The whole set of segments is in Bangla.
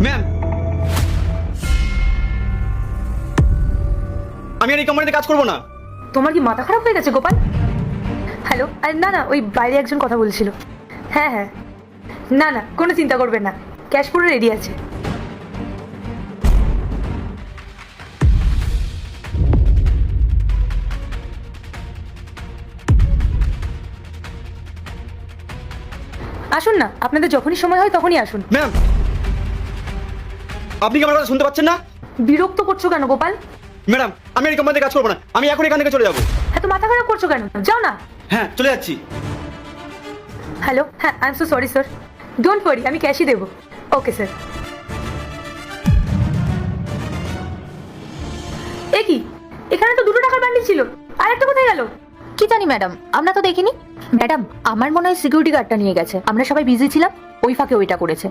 ম্যাম, আমি আর এই কোম্পানিতে কাজ করবো না। তোমার কি মাথা খারাপ হয়ে গেছে গোপাল? হ্যালো, আরে না না, ওই বাইরে একজন কথা বলছিল। হ্যাঁ হ্যাঁ, না না, কোনো চিন্তা করবেন না, ক্যাশ পুরো রেডি আছে। আসুন না, আপনাদের যখনই সময় হয় তখনই আসুন। ম্যাম, আপনি কি আমার কথা শুনতে পাচ্ছেন না? বিরক্ত করছো কেন গোপাল? ম্যাডাম, আমি আর এই কোম্পানিতে কাজ করবো না। আমি এখন এখান থেকে চলে যাবো। এত মাথা খারাপ করছো কেন? যাও না। হ্যাঁ, চলে যাচ্ছি। হ্যালো, হ্যাঁ, I am so sorry sir, don't worry, আমি ক্যাশই দেবো। Okay sir. এ কি, এখানে তো 2 টাকার বান্ডিল ছিল, আর একটা কোথায় গেল? কি জানি ম্যাডাম, আমরা তো দেখিনি। ম্যাডাম, আমার মনে হয় সিকিউরিটি গার্ডটা নিয়ে গেছে, আমরা সবাই বিজি ছিলাম, ওই ফাঁকে ওইটা করেছে।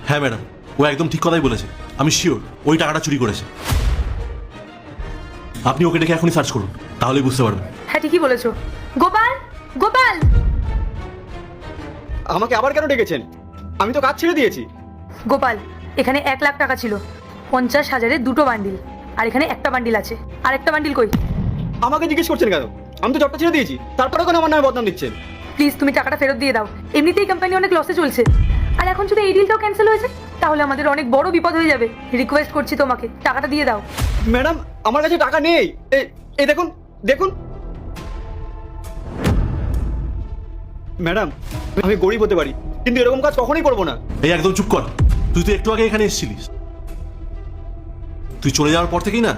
হ্যাঁ ম্যাডাম, ও একদম ঠিক কথাই বলেছে। আমি শিওর ওই টাকাটা চুরি করেছে। আপনি ওকে ডেকে এখনই সার্চ করুন, তাহলেই বুঝতে পারবেন। হ্যাঁ, ঠিকই বলেছো। গোপাল, গোপাল! আমাকে আবার কেন ডেকেছেন? আমি তো কাজ ছেড়ে দিয়েছি। গোপাল, এখানে 1 লাখ টাকা ছিল, 50,000-এর 2টো বান্ডিল, আর এখানে একটা বান্ডিল আছে, আর একটা বান্ডিল কই? আমাকে জিজ্ঞেস করছেন কেন? আমি তো জবটা ছেড়ে দিয়েছি, তারপরেও কেন আমার নামে বদনাম দিচ্ছেন? প্লিজ তুমি টাকাটা ফেরত দিয়ে দাও, এমনিতেই কোম্পানি অনেক লসে চলছে, আর এখন যদি এই ডিলটাও ক্যান্সেল হয়েছে তাহলে আমাদের অনেক বড় বিপদ হয়ে যাবে। রিকোয়েস্ট করছি তোমাকে, টাকাটা দিয়ে দাও। ম্যাডাম, আমার কাছে টাকা নেই। এই দেখুন, দেখুন ম্যাডাম, আমি গরিব হতে পারি, কিন্তু এরকম কাজ কখনোই করবো না। এই একদম চুপ কর। তুই তো একটু আগে এখানে এসেছিলিস। তুই চলে যাওয়ার পর থেকেই না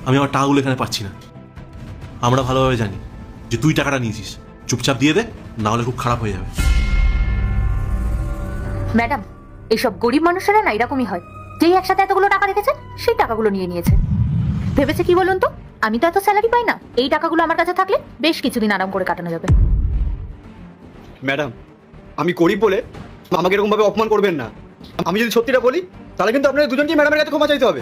আমি আমার টাকাগুলো এখানে পাচ্ছি না। আমরা ভালোভাবে জানি যে তুই টাকাটা নিয়েছিস। চুপচাপ দিয়ে দে, না হলে খুব খারাপ হয়ে যাবে। ম্যাডাম, এইসব গরিব মানুষেরা না এরকমই হয়, যেই একসাথে এতগুলো টাকা রেখেছে সেই টাকাগুলো নিয়ে নিয়েছে। ভেবেছে কি বলুন তো, আমি তো এত স্যালারি পাই না, এই টাকাগুলো আমার কাছে থাকলে বেশ কিছুদিন আরাম করে কাটানো যাবে। ম্যাডাম, আমি গরিব বলে আমাকে এরকম ভাবে অপমান করবেন না। আমি যদি সত্যিটা বলি তাহলে কিন্তু আপনাদের দুজনকে ম্যাডামের কাছে ক্ষমা চাইতে হবে।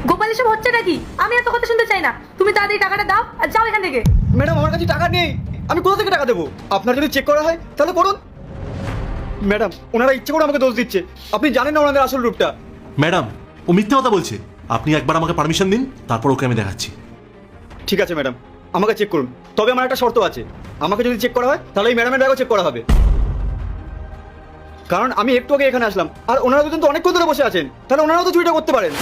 গোপাল, এসব হচ্ছে নাকি? আমি এত কথা শুনতে চাই না, তুমি তাড়াতাড়ি টাকাটা দাও আর যাও এখান থেকে। ম্যাডাম, আমার কাছে টাকা নেই, আমি কোথা থেকে টাকা দেবো? আপনার যদি চেক করা হয় তাহলে করুন। ম্যাডাম, ওনারা ইচ্ছে করে আমাকে দোষ দিচ্ছে, আপনি জানেন না ওনাদের আসল রূপটা। ম্যাডাম, ও মিথ্যে কথা বলছে। আপনি একবার আমাকে পারমিশন দিন, তারপর ওকে আমি দেখাচ্ছি। ঠিক আছে ম্যাডাম, আমাকে চেক করুন, তবে আমার একটা শর্ত আছে। আমাকে যদি চেক করা হয় তাহলে এই ম্যাডামের ব্যাগও চেক করা হবে, কারণ আমি একটু আগে এখানে আসলাম আর ওনারা দুজন তো অনেকক্ষণ ধরে বসে আছেন, তাহলে ওনারাও তো চুরিটা করতে পারেন।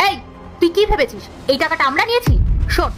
এই, তুই কি ভেবেছিস এই টাকাটা আমরা নিয়েছি? শোন,